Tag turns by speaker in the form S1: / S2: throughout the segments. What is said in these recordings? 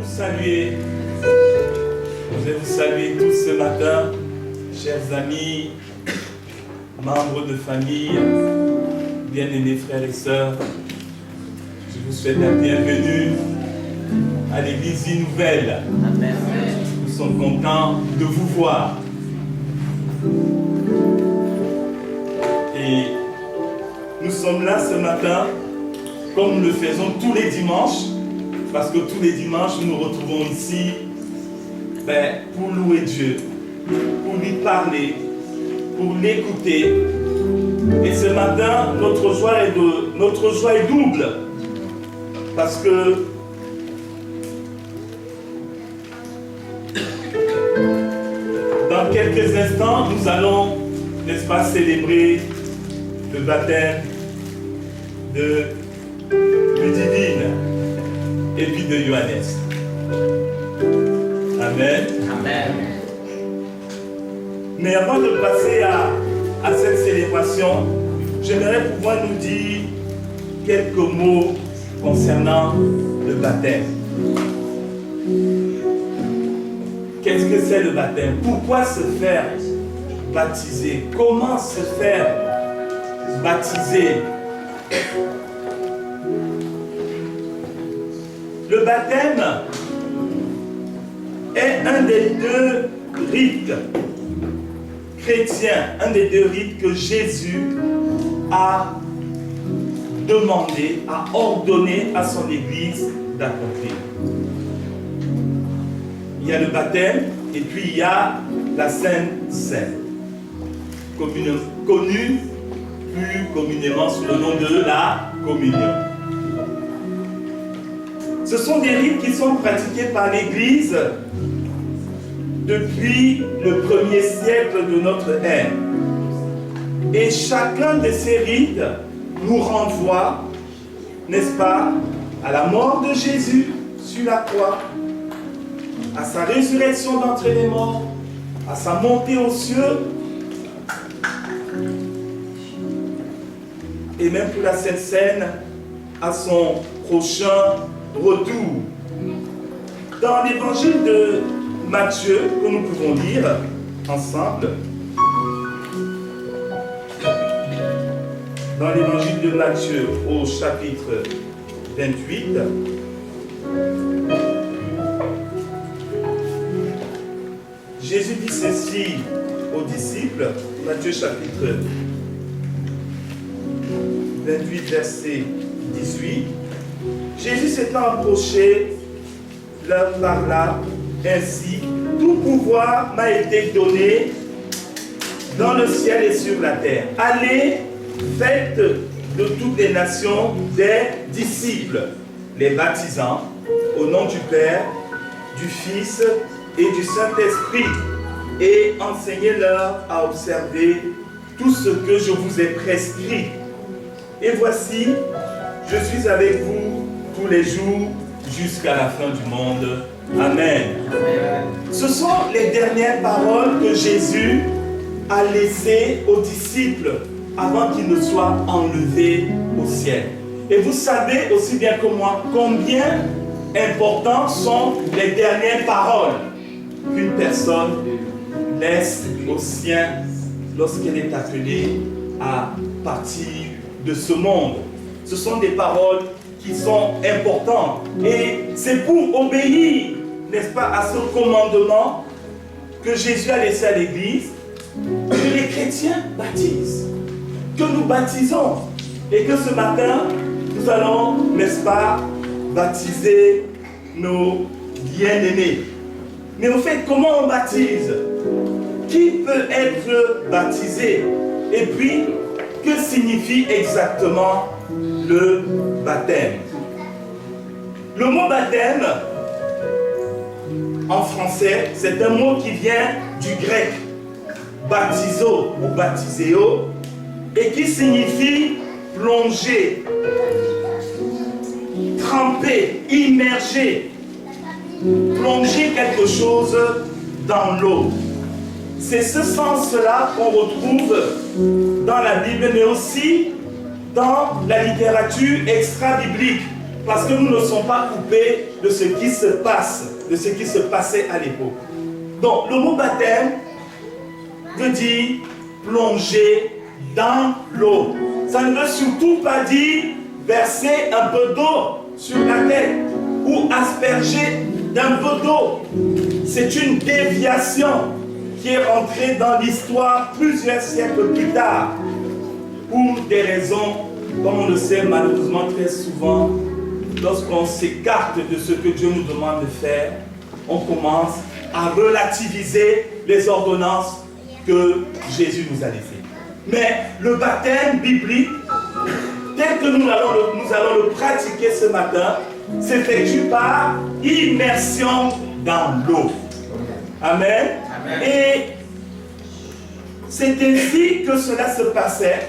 S1: vous saluer. Je vais vous saluer tous ce matin, chers amis, membres de famille, bien-aimés frères et sœurs. Je vous souhaite la bienvenue à l'église Vie Nouvelle.
S2: Amen.
S1: Nous sommes contents de vous voir. Et nous sommes là ce matin, comme nous le faisons tous les dimanches, parce que tous les dimanches, nous nous retrouvons ici pour louer Dieu, pour lui parler, pour l'écouter. Et ce matin, notre joie est double, parce que dans quelques instants, nous allons, n'est-ce pas, célébrer le baptême de Ludivine et puis de Johannes. Amen.
S2: Amen.
S1: Mais avant de passer à cette célébration, j'aimerais pouvoir nous dire quelques mots concernant le baptême. Qu'est-ce que c'est le baptême? Pourquoi se faire baptiser? Comment se faire baptiser? Le baptême est un des deux rites chrétiens, un des deux rites que Jésus a demandé, a ordonné à son Église d'accomplir. Il y a le baptême et puis il y a la Sainte Seine, connue plus communément sous le nom de la communion. Ce sont des rites qui sont pratiqués par l'Église depuis le 1er siècle de notre ère. Et chacun de ces rites nous renvoie, n'est-ce pas, à la mort de Jésus sur la croix, à sa résurrection d'entre les morts, à sa montée aux cieux, et même pour la Sainte Seine, à son prochain retour. Dans l'évangile de Matthieu, que nous pouvons lire ensemble, dans l'évangile de Matthieu au chapitre 28, Jésus dit ceci aux disciples, Matthieu chapitre 28, verset 18. Jésus s'étant approché, leur parla ainsi: tout pouvoir m'a été donné dans le ciel et sur la terre. Allez, faites de toutes les nations des disciples, les baptisant au nom du Père, du Fils et du Saint-Esprit, et enseignez-leur à observer tout ce que je vous ai prescrit. Et voici, je suis avec vous tous les jours jusqu'à la fin du monde. Amen.
S2: Amen.
S1: Ce sont les dernières paroles que Jésus a laissées aux disciples avant qu'ils ne soient enlevés au ciel. Et vous savez aussi bien que moi combien importantes sont les dernières paroles qu'une personne laisse aux siens lorsqu'elle est appelée à partir de ce monde. Ce sont des paroles qui sont importantes. Et c'est pour obéir, n'est-ce pas, à ce commandement que Jésus a laissé à l'Église, que les chrétiens baptisent, que nous baptisons. Et que ce matin, nous allons, n'est-ce pas, baptiser nos bien-aimés. Mais au fait, comment on baptise? Qui peut être baptisé? Et puis, que signifie exactement le baptême? Le mot baptême, en français, c'est un mot qui vient du grec baptizo ou baptiseo et qui signifie plonger, tremper, immerger, plonger quelque chose dans l'eau. C'est ce sens-là qu'on retrouve dans la Bible, mais aussi dans la littérature extra-biblique. parce que nous ne sommes pas coupés de ce qui se passe, de ce qui se passait à l'époque. Donc, le mot baptême veut dire plonger dans l'eau. Ça ne veut surtout pas dire verser un peu d'eau sur la tête ou asperger d'un peu d'eau. C'est une déviation qui est rentrée dans l'histoire plusieurs siècles plus tard pour des raisons, comme on le sait malheureusement très souvent, lorsqu'on s'écarte de ce que Dieu nous demande de faire, on commence à relativiser les ordonnances que Jésus nous a laissées. Mais le baptême biblique, tel que nous allons le pratiquer ce matin, s'effectue par immersion dans l'eau. Amen. Amen. Et c'est ainsi que cela se passait,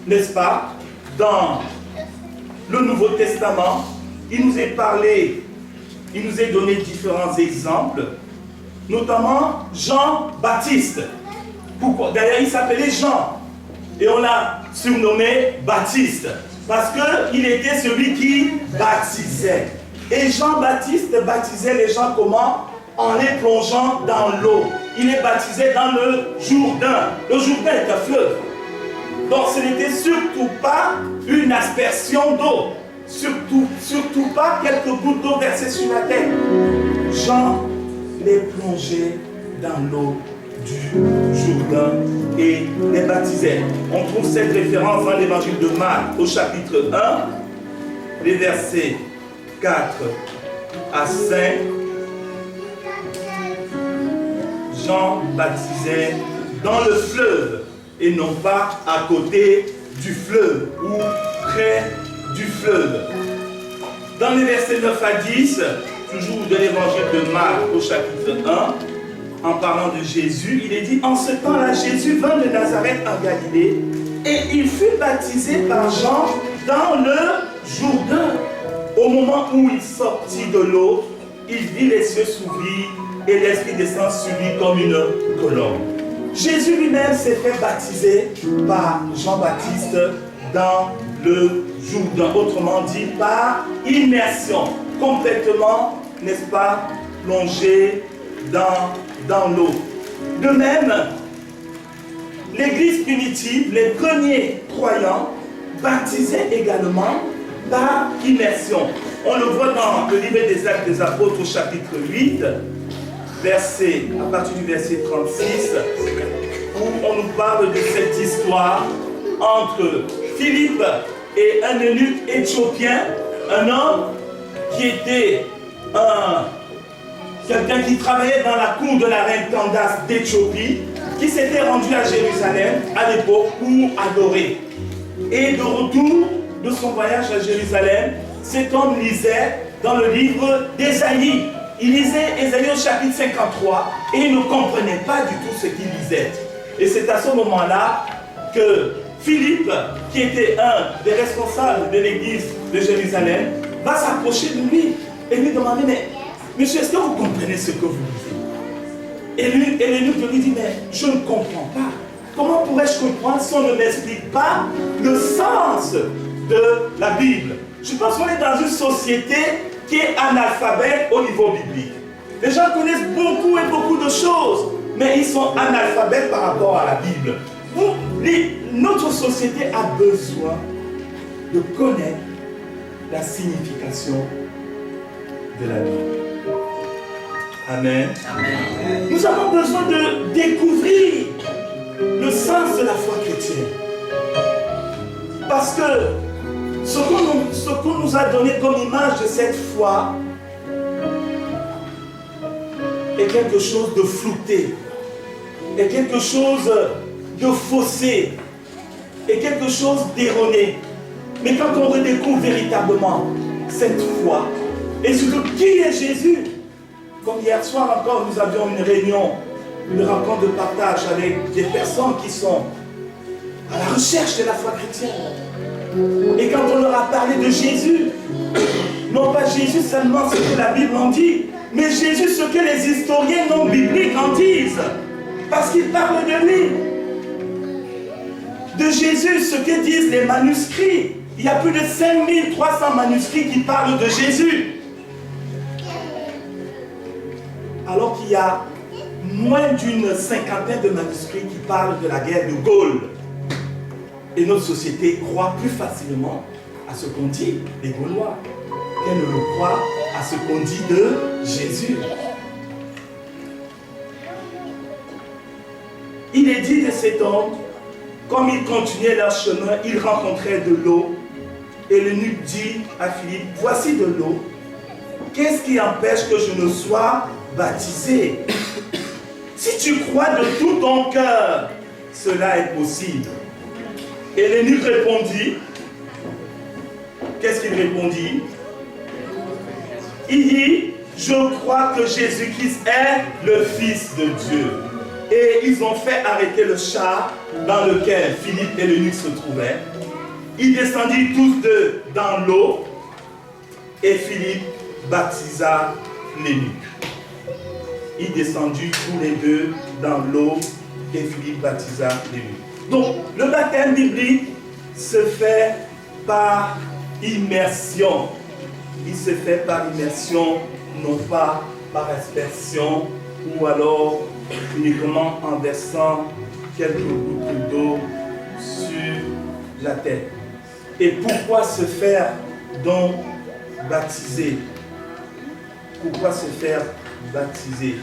S1: n'est-ce pas, dans le Nouveau Testament. Il nous est parlé, il nous est donné différents exemples, notamment Jean-Baptiste. Pourquoi? D'ailleurs, il s'appelait Jean. Et on l'a surnommé Baptiste. Parce qu'il était celui qui baptisait. Et Jean-Baptiste baptisait les gens comment? En les plongeant dans l'eau. Il les baptisait dans le Jourdain. Le Jourdain est un fleuve. Donc ce n'était surtout pas une aspersion d'eau. Surtout pas quelques gouttes d'eau versées sur la tête. Jean les plongeait dans l'eau du Jourdain et les baptisait. On trouve cette référence dans l'évangile de Marc au chapitre 1, les versets 4 à 5. Jean baptisait dans le fleuve et non pas à côté du fleuve ou près du fleuve. Dans les versets 9 à 10, toujours de l'évangile de Marc au chapitre 1, en parlant de Jésus, il est dit: en ce temps-là, Jésus vint de Nazareth en Galilée et il fut baptisé par Jean dans le Jourdain. Au moment où il sortit de l'eau, il vit les cieux s'ouvrir et l'Esprit descend sur lui comme une colombe. Jésus lui-même s'est fait baptiser par Jean-Baptiste dans le Jourdain, autrement dit par immersion, complètement, n'est-ce pas, plongé dans l'eau. De même, l'Église primitive, les premiers croyants, baptisaient également par immersion. On le voit dans le livre des Actes des Apôtres au chapitre 8, à partir du verset 36, où on nous parle de cette histoire entre Philippe et un eunuque éthiopien, un homme qui était quelqu'un qui travaillait dans la cour de la reine Candace d'Éthiopie, qui s'était rendu à Jérusalem à l'époque pour adorer. Et de retour de son voyage à Jérusalem, cet homme lisait dans le livre d'Ésaïe. Il lisait Ésaïe au chapitre 53 et il ne comprenait pas du tout ce qu'il lisait. Et c'est à ce moment-là que Philippe, qui était un des responsables de l'église de Jérusalem, va s'approcher de lui et lui demander: mais monsieur, est-ce que vous comprenez ce que vous lisez? Et l'eunuque lui dit: mais je ne comprends pas. Comment pourrais-je comprendre si on ne m'explique pas le sens de la Bible? Je pense qu'on est dans une société qui est analphabète au niveau biblique. Les gens connaissent beaucoup et beaucoup de choses, mais ils sont analphabètes par rapport à la Bible. Notre société a besoin de connaître la signification de la Bible. Amen. Amen. Nous avons besoin de découvrir le sens de la foi chrétienne. Parce que ce qu'on nous a donné comme image de cette foi est quelque chose de flouté, est quelque chose de faussé, est quelque chose d'erroné. Mais quand on redécouvre véritablement cette foi, et surtout qui est Jésus, comme hier soir encore nous avions une réunion, une rencontre de partage avec des personnes qui sont à la recherche de la foi chrétienne. Et quand on leur a parlé de Jésus, non pas Jésus seulement ce que la Bible en dit, mais Jésus ce que les historiens non bibliques en disent. Parce qu'ils parlent de lui. De Jésus ce que disent les manuscrits. il y a plus de 5300 manuscrits qui parlent de Jésus. Alors qu'il y a moins d'une cinquantaine de manuscrits qui parlent de la guerre de Gaulle. Et notre société croit plus facilement à ce qu'on dit des Gaulois qu'elle ne le croit à ce qu'on dit de Jésus. Il est dit de cet homme, comme ils continuaient leur chemin, ils rencontraient de l'eau. Et l'eunuque dit à Philippe, voici de l'eau. Qu'est-ce qui empêche que je ne sois baptisé? Si tu crois de tout ton cœur, cela est possible. Et l'eunuque répondit, qu'est-ce qu'il répondit? Il dit, je crois que Jésus-Christ est le Fils de Dieu. Et ils ont fait arrêter le char dans lequel Philippe et l'eunuque se trouvaient. Ils descendirent tous deux dans l'eau et Philippe baptisa l'eunuque. Ils descendirent tous les deux dans l'eau et Philippe baptisa l'eunuque. Donc, le baptême biblique se fait par immersion. Il se fait par immersion, non pas par aspersion ou alors uniquement en versant quelques gouttes d'eau sur la tête. Et pourquoi se faire donc baptiser? Pourquoi se faire baptiser?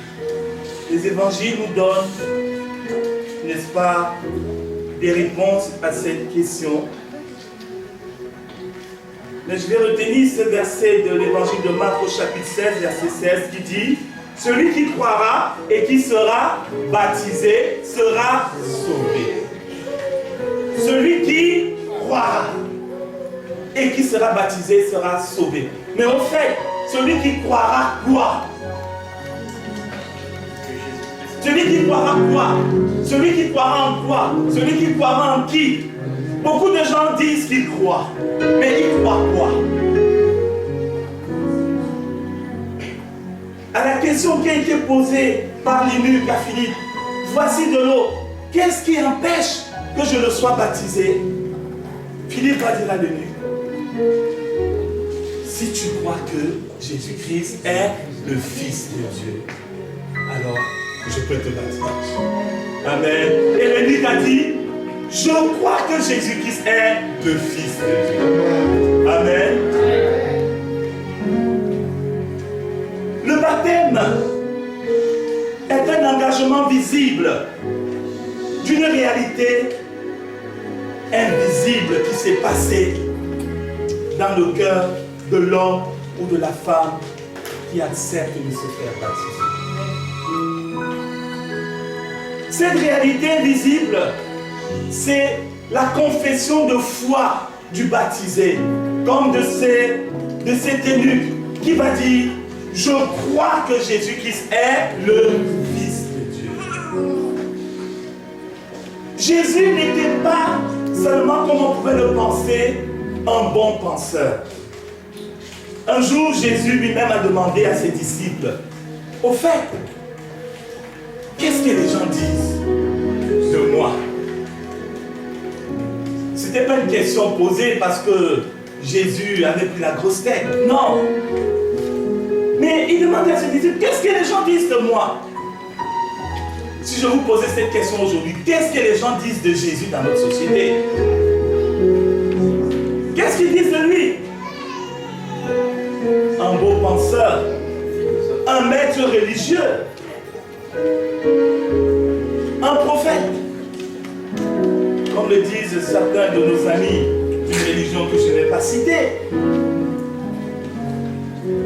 S1: Les évangiles nous donnent, n'est-ce pas, des réponses à cette question. Mais je vais retenir ce verset de l'évangile de Marc au chapitre 16, verset 16, qui dit: celui qui croira et qui sera baptisé sera sauvé. Celui qui croira et qui sera baptisé sera sauvé. Mais au fait, celui qui croira quoi? Celui qui croira quoi? Celui qui croira en quoi? Celui qui croira en qui? Beaucoup de gens disent qu'ils croient, mais ils croient quoi? À la question qui a été posée par l'eunuque à Philippe, voici de l'eau, qu'est-ce qui empêche que je ne sois baptisé? Philippe va dire à l'eunuque, si tu crois que Jésus-Christ est le Fils de Dieu, alors je peux te baptiser. Amen. Et l'eunuque a dit, je crois que Jésus-Christ est le Fils de Dieu. Amen. Le baptême est un engagement visible d'une réalité invisible qui s'est passée dans le cœur de l'homme ou de la femme qui accepte de se faire baptiser. Cette réalité invisible, c'est la confession de foi du baptisé, comme de cet eunuque qui va dire, je crois que Jésus-Christ est le Fils de Dieu. Jésus n'était pas seulement, comme on pouvait le penser, un bon penseur. Un jour, Jésus lui-même a demandé à ses disciples, au fait, qu'est-ce que les gens disent de moi? Ce n'était pas une question posée parce que Jésus avait pris la grosse tête. Non. Mais il demandait à ses disciples, qu'est-ce que les gens disent de moi? Si je vous posais cette question aujourd'hui, qu'est-ce que les gens disent de Jésus dans notre société? Qu'est-ce qu'ils disent de lui? Un beau penseur, un maître religieux, un prophète, comme le disent certains de nos amis d'une religion que je ne vais pas citer.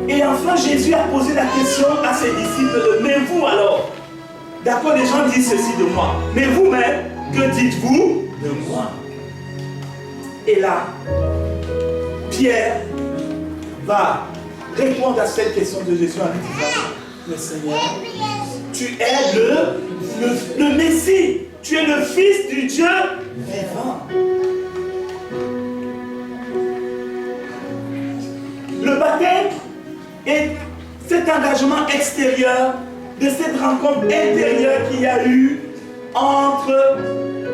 S1: Et enfin, Jésus a posé la question à ses disciples, mais vous alors? D'accord, les gens disent ceci de moi, mais vous-même, que dites-vous de moi? Et là, Pierre va répondre à cette question de Jésus en lui disant, mais Seigneur, tu es le Messie, tu es le Fils du Dieu vivant. Le baptême est cet engagement extérieur de cette rencontre intérieure qu'il y a eu entre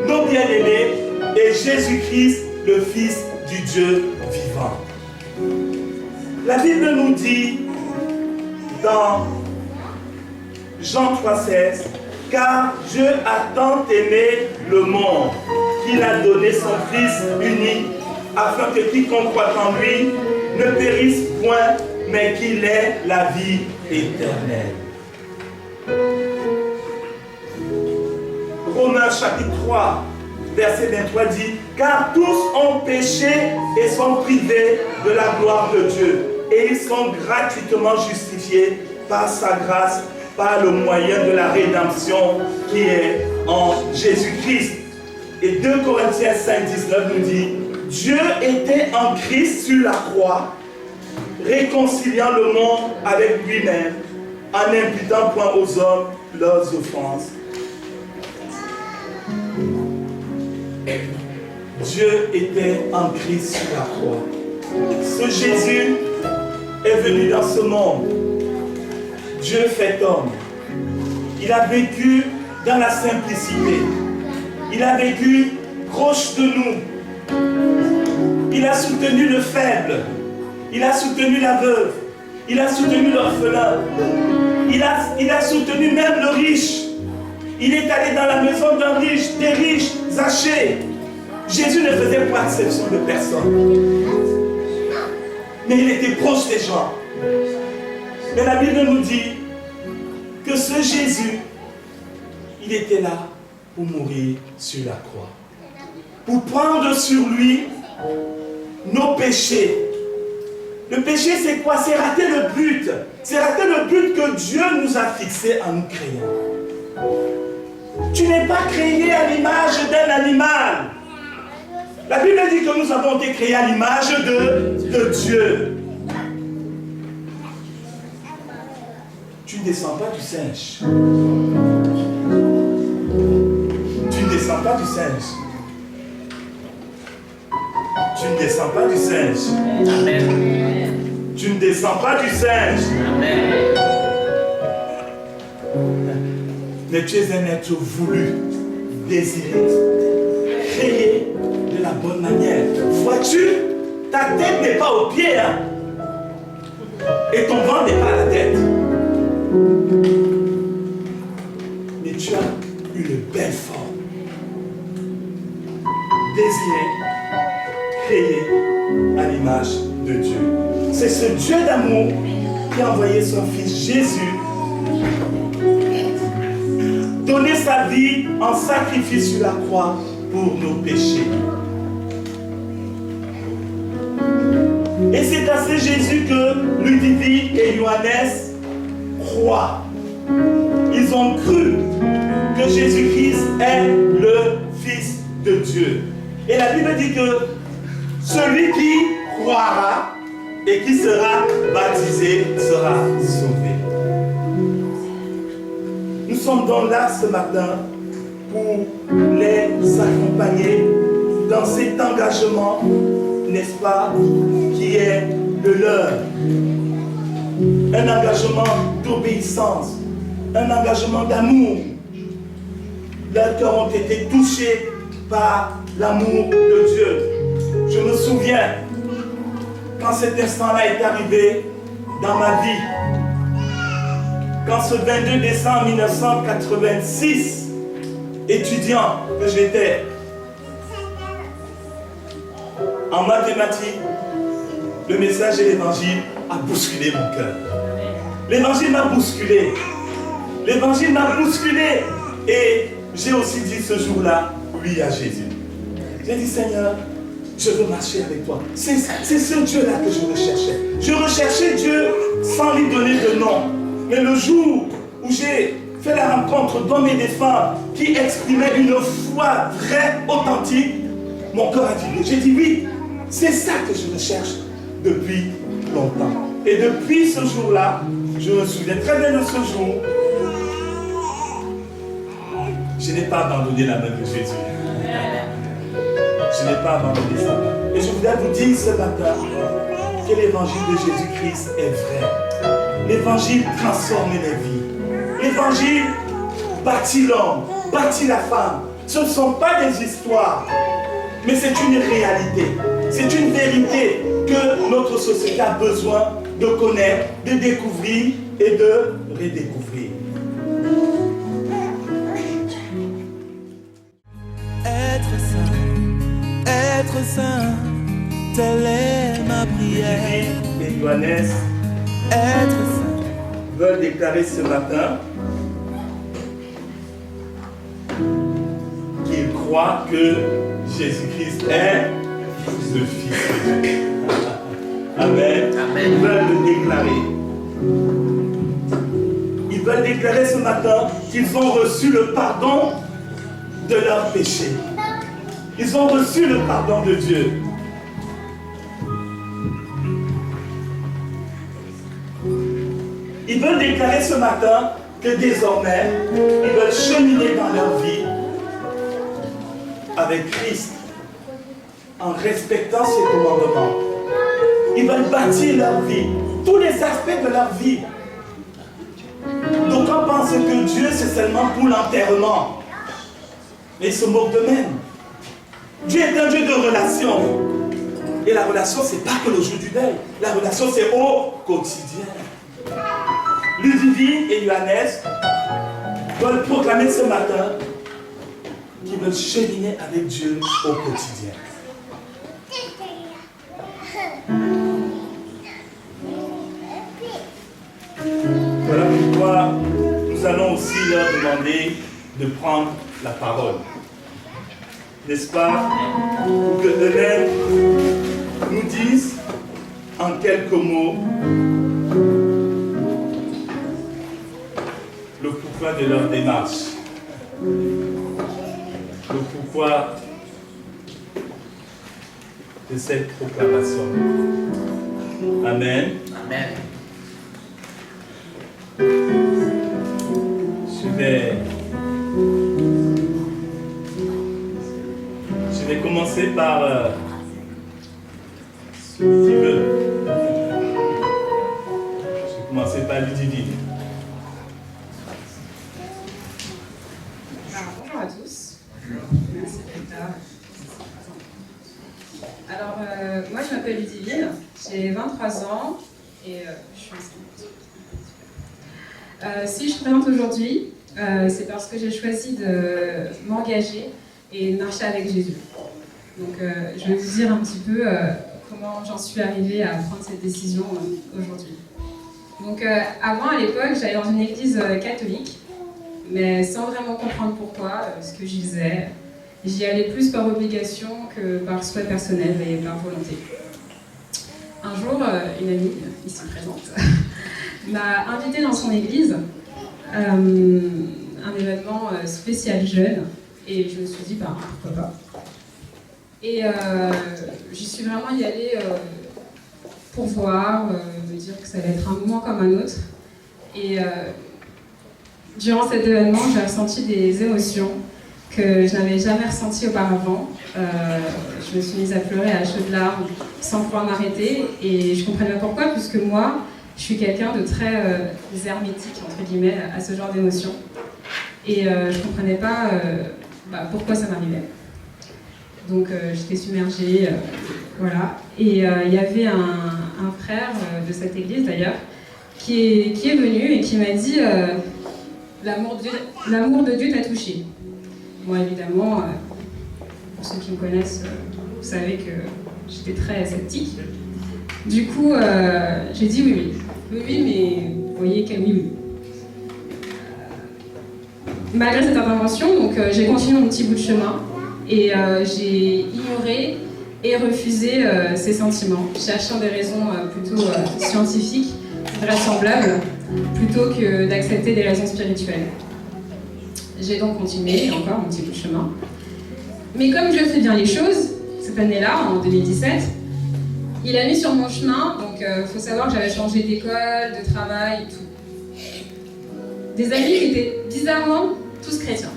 S1: nos bien-aimés et Jésus-Christ, le Fils du Dieu vivant. La Bible nous dit dans Jean 3,16, car Dieu a tant aimé le monde qu'il a donné son Fils unique, afin que quiconque croit en lui ne périsse point, mais qu'il ait la vie éternelle. Romains chapitre 3, verset 23 dit, car tous ont péché et sont privés de la gloire de Dieu, et ils sont gratuitement justifiés par sa grâce, par le moyen de la rédemption qui est en Jésus-Christ. Et 2 Corinthiens 5, 19 nous dit, Dieu était en Christ sur la croix, réconciliant le monde avec lui-même, en n'imputant point aux hommes leurs offenses. Dieu était en Christ sur la croix. Ce Jésus est venu dans ce monde. Dieu fait homme. Il a vécu dans la simplicité. Il a vécu proche de nous. Il a soutenu le faible. Il a soutenu la veuve. Il a soutenu l'orphelin. Il a soutenu même le riche. Il est allé dans la maison d'un riche, des riches, Zachée. Jésus ne faisait pas exception de personne. Mais il était proche des gens. Mais la Bible nous dit que ce Jésus, il était là pour mourir sur la croix. Pour prendre sur lui nos péchés. Le péché, c'est quoi? C'est rater le but. C'est rater le but que Dieu nous a fixé en nous créant. Tu n'es pas créé à l'image d'un animal. La Bible dit que nous avons été créés à l'image de Dieu. Tu ne descends pas du singe. Tu ne descends pas du singe. Tu ne descends pas du singe.
S2: Amen.
S1: Tu ne descends pas du singe.
S2: Amen.
S1: Mais tu es un être voulu, désiré, créé de la bonne manière. Vois-tu, ta tête n'est pas au pied, hein? Et ton ventre n'est pas à la tête. Mais tu as une belle forme. Désiré, créé à l'image de Dieu. C'est ce Dieu d'amour qui a envoyé son Fils Jésus donner sa vie en sacrifice sur la croix pour nos péchés. Et c'est à ce Jésus que Ludivine et Johannes croient. Ils ont cru que Jésus-Christ est le Fils de Dieu. Et la Bible dit que celui qui croira et qui sera baptisé sera sauvé. Nous sommes donc là ce matin pour les accompagner dans cet engagement, n'est-ce pas, qui est de leur. Un engagement d'obéissance, un engagement d'amour. Leurs cœurs ont été touchés par l'amour de Dieu. Je me souviens, quand cet instant-là est arrivé dans ma vie, quand ce 22 décembre 1986, étudiant que j'étais en mathématiques, le message de l'évangile a bousculé mon cœur. L'évangile m'a bousculé. L'évangile m'a bousculé. Et j'ai aussi dit ce jour-là, oui à Jésus. J'ai dit, Seigneur, je veux marcher avec toi. C'est ce Dieu-là que je recherchais. Je recherchais Dieu sans lui donner de nom. Mais le jour où j'ai fait la rencontre d'hommes et de femmes qui exprimaient une foi vraie, authentique, mon cœur a dit, j'ai dit oui, c'est ça que je recherche depuis longtemps. Et depuis ce jour-là, je me souviens très bien de ce jour, je n'ai pas abandonné la main de Jésus. Je n'ai pas abandonné ça. Et je voudrais vous dire ce matin que l'évangile de Jésus-Christ est vrai. L'évangile transforme les vies. L'évangile bâtit l'homme, bâtit la femme. Ce ne sont pas des histoires, mais c'est une réalité. C'est une vérité que notre société a besoin de connaître, de découvrir et de redécouvrir.
S3: Être saint, telle est ma prière.
S1: Ludivine et Johannes
S3: Être saint,
S1: veulent déclarer ce matin qu'ils croient que Jésus-Christ est le Fils de Dieu. Amen.
S2: Amen.
S1: Ils veulent le déclarer. Ils veulent déclarer ce matin qu'ils ont reçu le pardon de leurs péchés. Ils ont reçu le pardon de Dieu. Ils veulent déclarer ce matin que désormais, ils veulent cheminer dans leur vie avec Christ en respectant ses commandements. Ils veulent bâtir leur vie, tous les aspects de leur vie. D'aucuns pensent que Dieu c'est seulement pour l'enterrement. Mais ils se moquent d'eux-mêmes. Dieu est un Dieu de relation. Et la relation, c'est pas que le jour du deuil. La relation, c'est au quotidien. Ludivine et Johannes veulent proclamer ce matin qu'ils veulent cheminer avec Dieu au quotidien. Voilà pourquoi nous allons aussi leur demander de prendre la parole. N'est-ce pas? Pour que eux-mêmes nous disent en quelques mots le pourquoi de leur démarche. Le pourquoi de cette proclamation. Amen.
S2: Amen. Je vais
S1: commencer par qui veut. Je vais commencer par Ludivine.
S4: Bonjour à tous. Merci d'être là. Alors, moi je m'appelle Ludivine, j'ai 23 ans et je suis enseignante. Si je me présente aujourd'hui, c'est parce que j'ai choisi de m'engager et de marcher avec Jésus. Donc, je vais vous dire un petit peu comment j'en suis arrivée à prendre cette décision aujourd'hui. Donc, avant, à l'époque, j'allais dans une église catholique, mais sans vraiment comprendre pourquoi, ce que j'y faisais. J'y allais plus par obligation que par souhait personnel et par volonté. Un jour, une amie, ici présente, m'a invitée dans son église, un événement spécial jeune, et je me suis dit, bah, pourquoi pas. Et j'y suis vraiment y allée pour voir, me dire que ça allait être un moment comme un autre. Et durant cet événement, j'ai ressenti des émotions que je n'avais jamais ressenties auparavant. Je me suis mise à pleurer à chaudes larmes sans pouvoir m'arrêter, et je comprenais pas pourquoi, puisque moi, je suis quelqu'un de très hermétique, entre guillemets, à ce genre d'émotions. Et je ne comprenais pas pourquoi ça m'arrivait. Donc j'étais submergée, voilà. Et il y avait un frère de cette église d'ailleurs, qui est venu et qui m'a dit l'amour de Dieu t'a touché. Moi évidemment, pour ceux qui me connaissent, vous savez que j'étais très sceptique. Du coup, j'ai dit oui. Oui, mais vous voyez quel oui. Malgré cette intervention, donc, j'ai continué mon petit bout de chemin et j'ai ignoré et refusé ces sentiments, cherchant des raisons plutôt scientifiques, vraisemblables, plutôt que d'accepter des raisons spirituelles. J'ai donc continué encore mon petit bout de chemin. Mais comme Dieu fait bien les choses, cette année-là, en 2017, il a mis sur mon chemin, donc faut savoir que j'avais changé d'école, de travail, tout. Des amis qui étaient bizarrement tous chrétiens.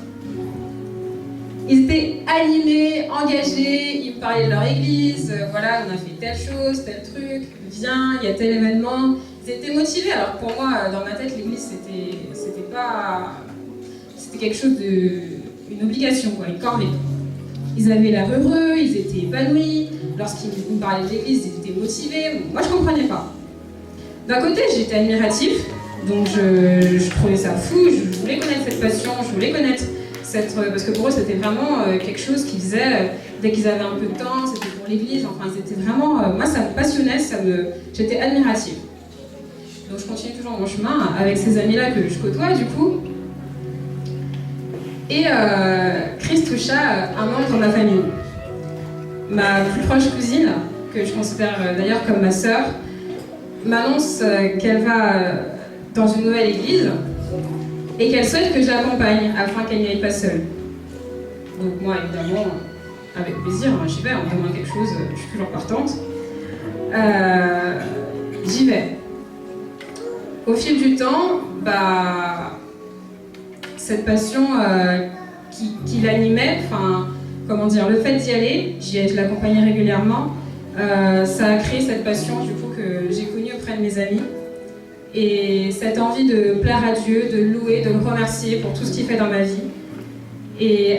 S4: Ils étaient animés, engagés, ils me parlaient de leur église, voilà, on a fait telle chose, tel truc, viens, il y a tel événement. Ils étaient motivés, alors pour moi, dans ma tête, l'église, c'était pas... C'était quelque chose de... une obligation, quoi, une corvée. ils avaient l'air heureux, ils étaient épanouis. Lorsqu'ils me parlaient de l'église, ils étaient motivés. Moi, je ne comprenais pas. D'un côté, j'étais admiratif, donc je trouvais ça fou, je voulais connaître cette passion, je voulais connaître cette... Parce que pour eux, c'était vraiment quelque chose qu'ils faisaient dès qu'ils avaient un peu de temps, c'était pour l'église, enfin, c'était vraiment... moi, ça me passionnait, j'étais admirative. Donc je continue toujours mon chemin avec ces amis-là que je côtoie, du coup. Et Chris toucha un membre de ma famille. Ma plus proche cousine, que je considère d'ailleurs comme ma sœur, m'annonce qu'elle va dans une nouvelle église et qu'elle souhaite que je l'accompagne afin qu'elle n'y aille pas seule. Donc moi, évidemment, avec plaisir, j'y vais, on me demande quelque chose, je suis toujours partante. J'y vais. Au fil du temps, cette passion qui l'animait, comment dire, le fait d'y aller, je l'accompagnais régulièrement, ça a créé cette passion du coup que j'ai connue auprès de mes amis. Et cette envie de plaire à Dieu, de le louer, de le remercier pour tout ce qu'il fait dans ma vie. Et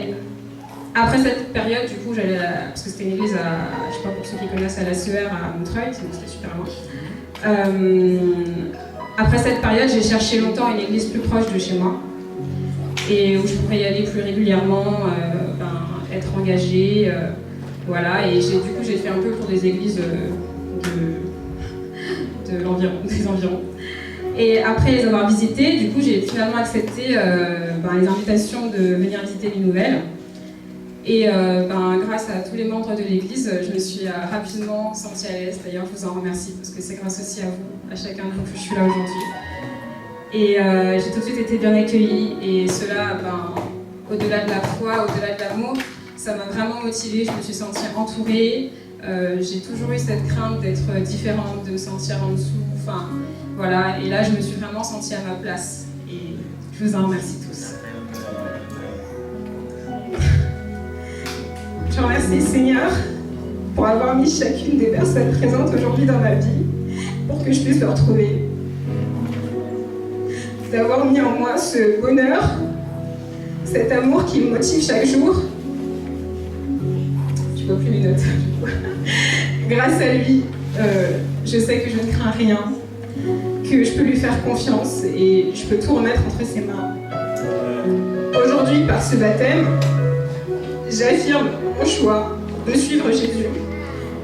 S4: après cette période, du coup, j'allais parce que c'était une église à, je sais pas pour ceux qui connaissent, à la CER à Montreuil, c'était super loin. Après cette période, j'ai cherché longtemps une église plus proche de chez moi et où je pourrais y aller plus régulièrement, être engagée, voilà. Et du coup, j'ai fait un peu pour des églises des environs. Et après les avoir visitées, du coup, j'ai finalement accepté les invitations de venir visiter les nouvelles. Et grâce à tous les membres de l'église, je me suis rapidement sentie à l'aise. D'ailleurs, je vous en remercie parce que c'est grâce aussi à vous, à chacun de vous, que je suis là aujourd'hui. Et j'ai tout de suite été bien accueillie. Et cela, au-delà de la foi, au-delà de l'amour, ça m'a vraiment motivée. Je me suis sentie entourée. J'ai toujours eu cette crainte d'être différente, de me sentir en dessous. Enfin, voilà. Et là, je me suis vraiment sentie à ma place. Et je vous en remercie tous. Je remercie Seigneur pour avoir mis chacune des personnes présentes aujourd'hui dans ma vie pour que je puisse le retrouver. D'avoir mis en moi ce bonheur, cet amour qui me motive chaque jour. Je vois plus les notes. Grâce à lui, je sais que je ne crains rien, que je peux lui faire confiance et je peux tout remettre entre ses mains. Aujourd'hui, par ce baptême, j'affirme mon choix de suivre Jésus,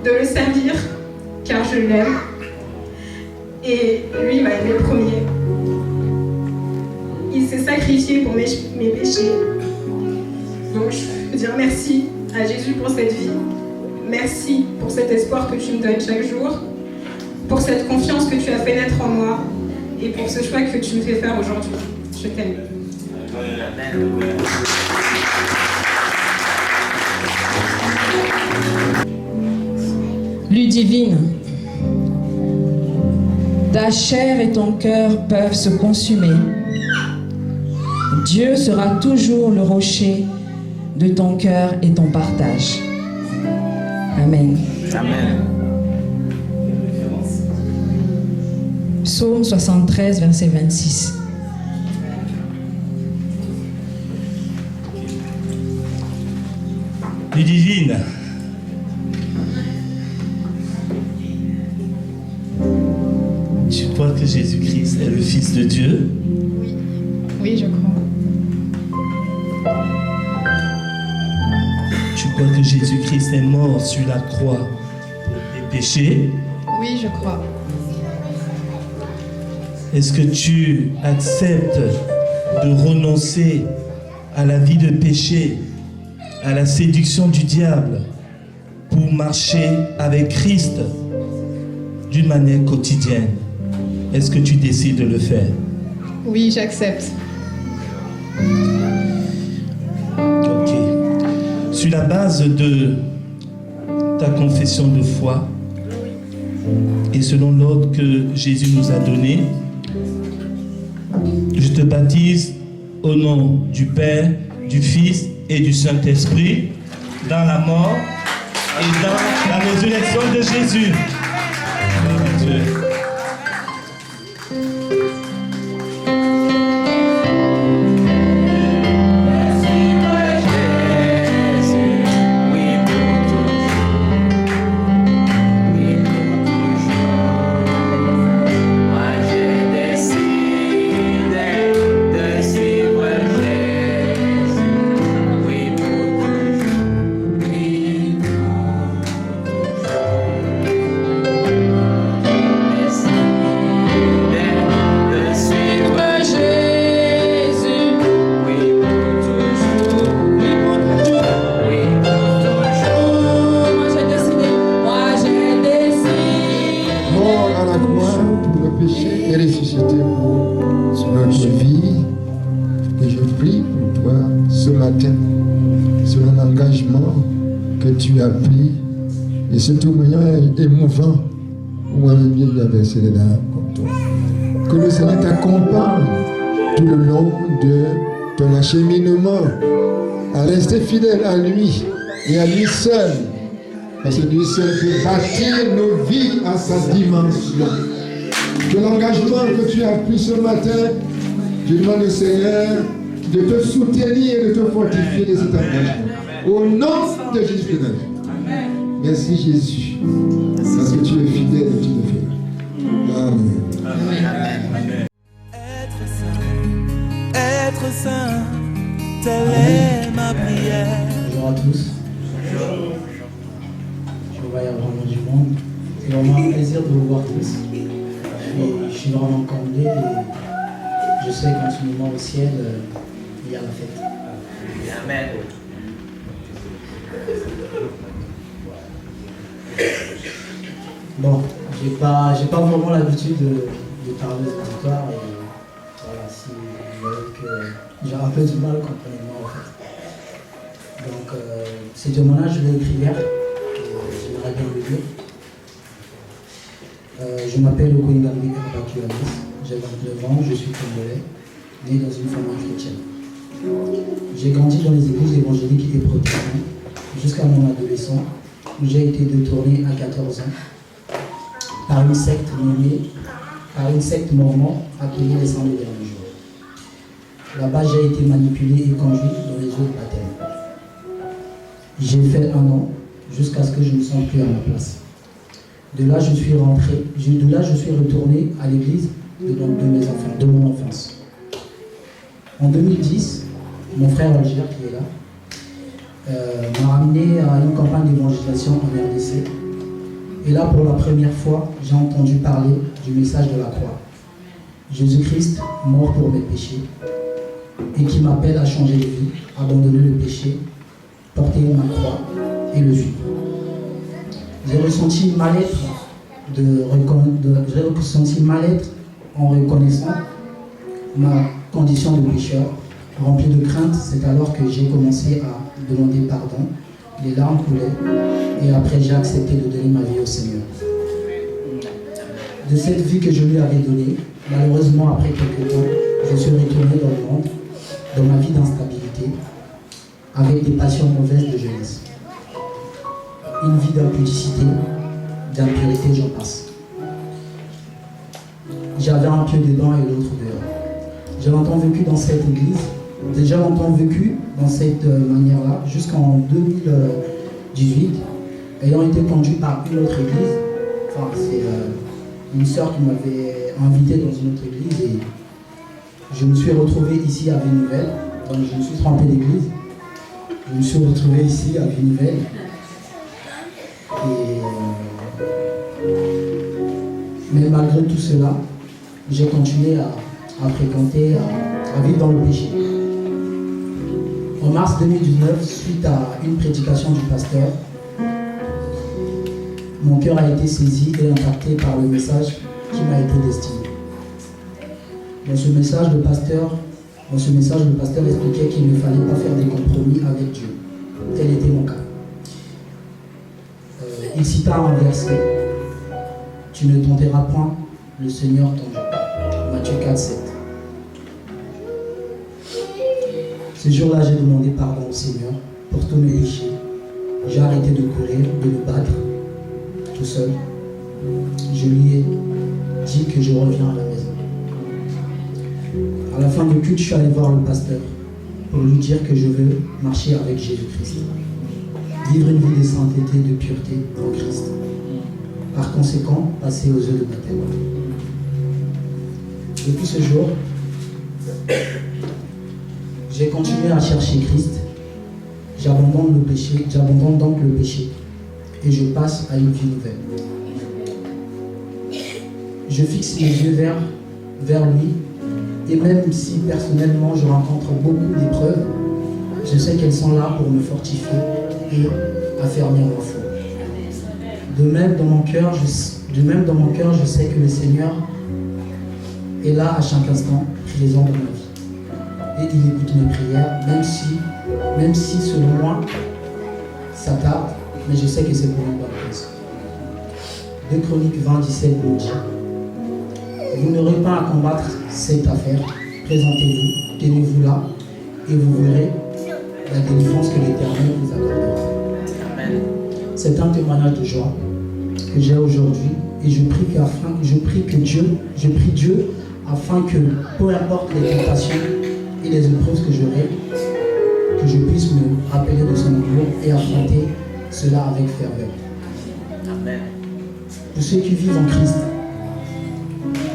S4: de le servir car je l'aime et lui m'a aimé le premier. Il s'est sacrifié pour mes péchés. Donc je veux dire merci à Jésus pour cette vie. Merci pour cet espoir que tu me donnes chaque jour, pour cette confiance que tu as fait naître en moi et pour ce choix que tu me fais faire aujourd'hui. Je t'aime.
S5: Ludivine, ta chair et ton cœur peuvent se consumer. Dieu sera toujours le rocher de ton cœur et ton partage. Amen.
S2: Amen.
S5: Psaume 73, verset 26.
S1: Ludivine, tu crois que Jésus-Christ est le Fils de Dieu?
S6: Oui, je crois.
S1: Tu crois que Jésus-Christ est mort sur la croix pour tes péchés?
S6: Oui, je crois.
S1: Est-ce que tu acceptes de renoncer à la vie de péché, à la séduction du diable, pour marcher avec Christ d'une manière quotidienne? Est-ce que tu décides de le faire?
S6: Oui, j'accepte.
S1: Ok. Sur la base de ta confession de foi et selon l'ordre que Jésus nous a donné, je te baptise au nom du Père, du Fils et du Saint-Esprit, dans la mort et dans la résurrection de Jésus. Gloire à Dieu.
S7: tu as pris. Et ce témoignage émouvant où on vient verser les larmes comme toi. Que le Seigneur t'accompagne tout le long de ton acheminement à rester fidèle à lui et à lui seul. Parce que lui seul peut bâtir nos vies à sa dimension. Que l'engagement que tu as pris ce matin, je demande au Seigneur de te soutenir et de te fortifier de cet engagement. Au nom de Jésus-Christ. Merci Jésus. Parce que tu es fidèle et tu le fais. Amen.
S3: Être saint, telle est ma prière.
S8: Bonjour à tous. Je vois y avoir vraiment du monde. C'est vraiment un plaisir de vous voir tous. Je suis vraiment comblé et je sais qu'en ce moment au ciel, il y a la fête.
S2: Amen.
S8: Bon, j'ai pas vraiment l'habitude de parler aux auditoires et voilà, si vous voyez que j'ai un peu du mal, comprenez-moi en fait. Donc, ce témoignage, je l'ai écrit hier, j'aimerais bien le lire. Je m'appelle Okoingambi Erbakuanis, j'ai 29 ans, je suis congolais, né dans une famille chrétienne. J'ai grandi dans les églises évangéliques et protestantes jusqu'à mon adolescence, où j'ai été détourné à 14 ans par une secte mormon appelée les Saints du Dernier Jour. Là-bas, j'ai été manipulé et conduit dans les eaux de baptême. J'ai fait 1 an jusqu'à ce que je ne me sente plus à ma place. De là, je suis retourné à l'église de mon enfance. En 2010, mon frère Algir, qui est là, m'a ramené à une campagne d'évangélisation en RDC. Et là, pour la première fois, j'ai entendu parler du message de la croix. Jésus-Christ, mort pour mes péchés, et qui m'appelle à changer de vie, abandonner le péché, porter ma croix et le suivre. J'ai ressenti mal-être en reconnaissant ma condition de pécheur, rempli de crainte. C'est alors que j'ai commencé à demander pardon. Les larmes coulaient et après j'ai accepté de donner ma vie au Seigneur. De cette vie que je lui avais donnée, malheureusement après quelques temps, je suis retourné dans le monde, dans ma vie d'instabilité, avec des passions mauvaises de jeunesse. Une vie d'impudicité, d'impurité, j'en passe. J'avais un pied dedans et l'autre dehors. J'ai longtemps vécu dans cette église, déjà longtemps vécu dans cette manière-là, jusqu'en 2018, ayant été conduit par une autre église. Enfin, c'est une sœur qui m'avait invité dans une autre église et je me suis retrouvé ici à Ville-Nouvelle. Donc je me suis trompé d'église. Je me suis retrouvé ici à Ville-Nouvelle. Mais malgré tout cela, j'ai continué à fréquenter, à vivre dans le péché. En mars 2019, suite à une prédication du pasteur, mon cœur a été saisi et impacté par le message qui m'a été destiné. Dans ce message, le pasteur expliquait qu'il ne fallait pas faire des compromis avec Dieu. Tel était mon cas. Il cita un verset. Tu ne tenteras point le Seigneur ton Dieu. Matthieu 4, 7. Ce jour-là, j'ai demandé pardon au Seigneur pour tous mes péchés. J'ai arrêté de courir, de me battre tout seul. Je lui ai dit que je reviens à la maison. À la fin du culte, je suis allé voir le pasteur pour lui dire que je veux marcher avec Jésus-Christ. Vivre une vie de sainteté, de pureté en Christ. Par conséquent, passer aux eaux de baptême. Depuis ce jour, j'ai continué à chercher Christ. J'abandonne donc le péché et je passe à une vie nouvelle. Je fixe mes yeux vers lui et même si personnellement je rencontre beaucoup d'épreuves, je sais qu'elles sont là pour me fortifier et affermir ma foi. De même dans mon cœur, je sais que le Seigneur est là à chaque instant, présent dans ma vie. Et il écoute mes prières, même si selon moi, ça tarde, mais je sais que c'est pour une bonne cause. 2 Chroniques 20, 17 nous dit: vous n'aurez pas à combattre cette affaire, présentez-vous, tenez-vous là, et vous verrez la délivrance que l'Éternel vous accordera.
S2: Amen.
S8: C'est un témoignage de joie que j'ai aujourd'hui, et je prie Dieu afin que, peu importe les tentations et les épreuves que j'aurai, que je puisse me rappeler de son amour et affronter cela avec ferveur.
S2: Amen.
S8: Pour ceux qui vivent en Christ,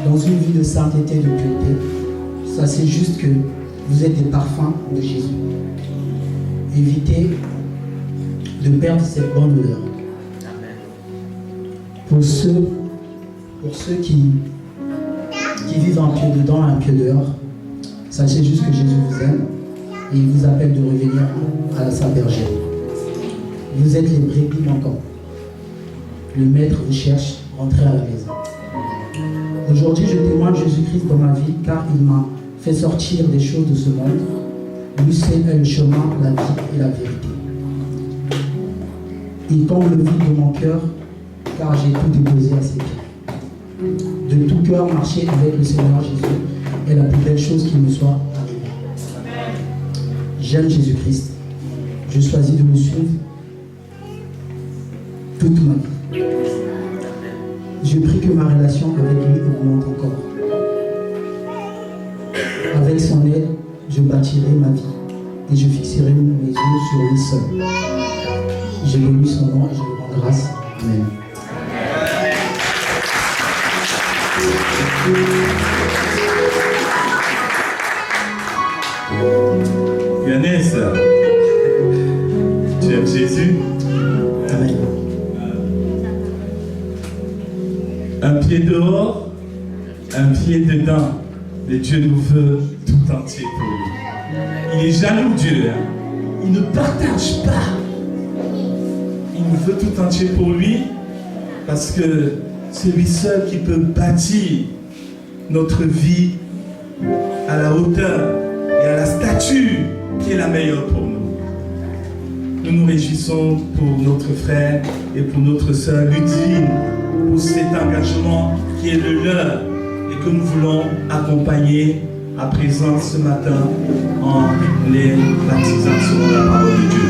S8: dans une vie de sainteté et de pureté, sachez juste que vous êtes des parfums de Jésus. Évitez de perdre cette bonne odeur.
S2: Amen.
S8: Pour ceux qui vivent un pied dedans et un pied dehors, sachez juste que Jésus vous aime et il vous appelle de revenir à sa bergère. Vous êtes les brebis manquants. Le maître vous cherche, rentrez à la maison. Aujourd'hui, je témoigne Jésus-Christ dans ma vie car il m'a fait sortir des choses de ce monde. Lui seul est le chemin, la vie et la vérité. Il comble le vide de mon cœur car j'ai tout déposé à ses pieds. De tout cœur, marcher avec le Seigneur Jésus est la plus belle chose qui me soit arrivée. J'aime Jésus-Christ. Je choisis de le suivre toute ma vie. Je prie que ma relation avec lui augmente encore. Avec son aide, je bâtirai ma vie et je fixerai mes yeux sur lui seul. Je bénis son nom et je lui rends grâce. Amen.
S1: Yannis, tu aimes Jésus?
S8: Amen.
S1: Un pied dehors, un pied dedans. Mais Dieu nous veut tout entier pour lui. Il est jaloux, Dieu. Hein? Il ne partage pas. Il nous veut tout entier pour lui parce que c'est lui seul qui peut bâtir notre vie à la hauteur et à la stature qui est la meilleure pour nous. Nous nous réjouissons pour notre frère et pour notre sœur Ludivine, pour cet engagement qui est le leur et que nous voulons accompagner à présent ce matin en les baptisant selon la parole de Dieu.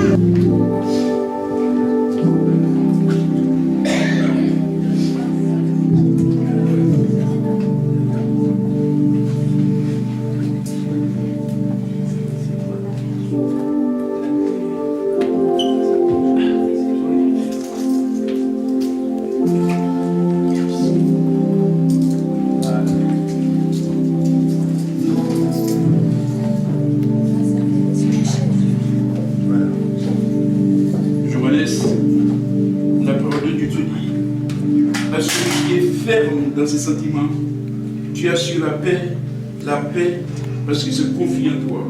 S9: Dans ses sentiments, tu as su la paix parce qu'il se confie en toi.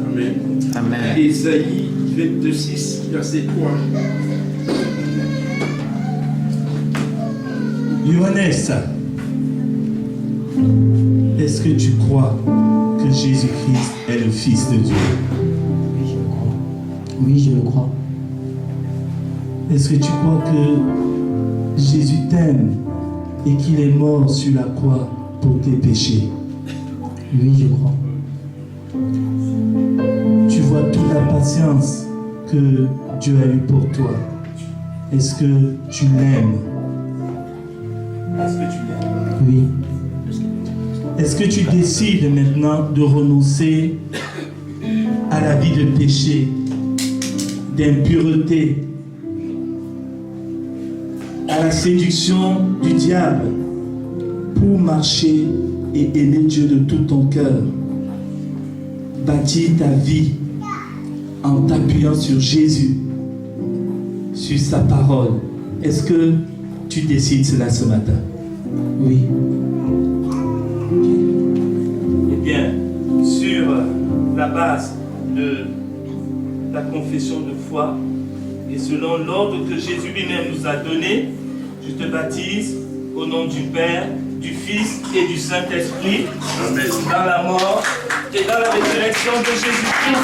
S9: Amen.
S2: Amen.
S9: Ésaïe 26, verset 3.
S1: Johannes, est-ce que tu crois que Jésus-Christ est le Fils de Dieu?
S8: Oui, je le crois. Oui, je le crois.
S1: Est-ce que tu crois que Jésus t'aime et qu'il est mort sur la croix pour tes péchés?
S8: Oui, je crois.
S1: Tu vois toute la patience que Dieu a eue pour toi. Est-ce que tu l'aimes? Est-ce que tu l'aimes?
S8: Oui.
S1: Est-ce que tu décides maintenant de renoncer à la vie de péché, d'impureté, à la séduction du diable pour marcher et aimer Dieu de tout ton cœur? Bâtir ta vie en t'appuyant sur Jésus, sur sa parole. Est-ce que tu décides cela ce matin?
S8: Oui.
S1: Eh bien, sur la base de ta confession de foi et selon l'ordre que Jésus lui-même nous a donné, je te baptise au nom du Père, du Fils et du Saint-Esprit, dans la mort et dans la résurrection de Jésus-Christ.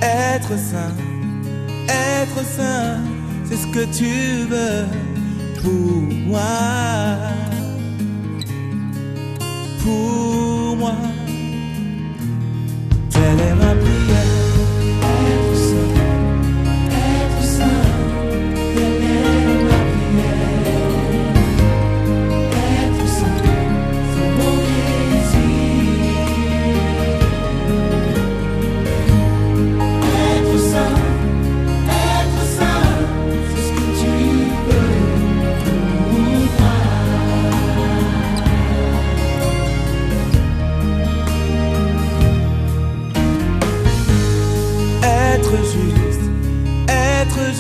S3: Être saint, c'est ce que tu veux pour moi. Pour moi, telle est ma prière. Être saint, telle est ma prière. Être saint, c'est mon désir. Être saint, c'est ce que tu veux pour moi. Être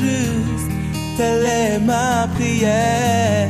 S3: juste, telle est ma prière.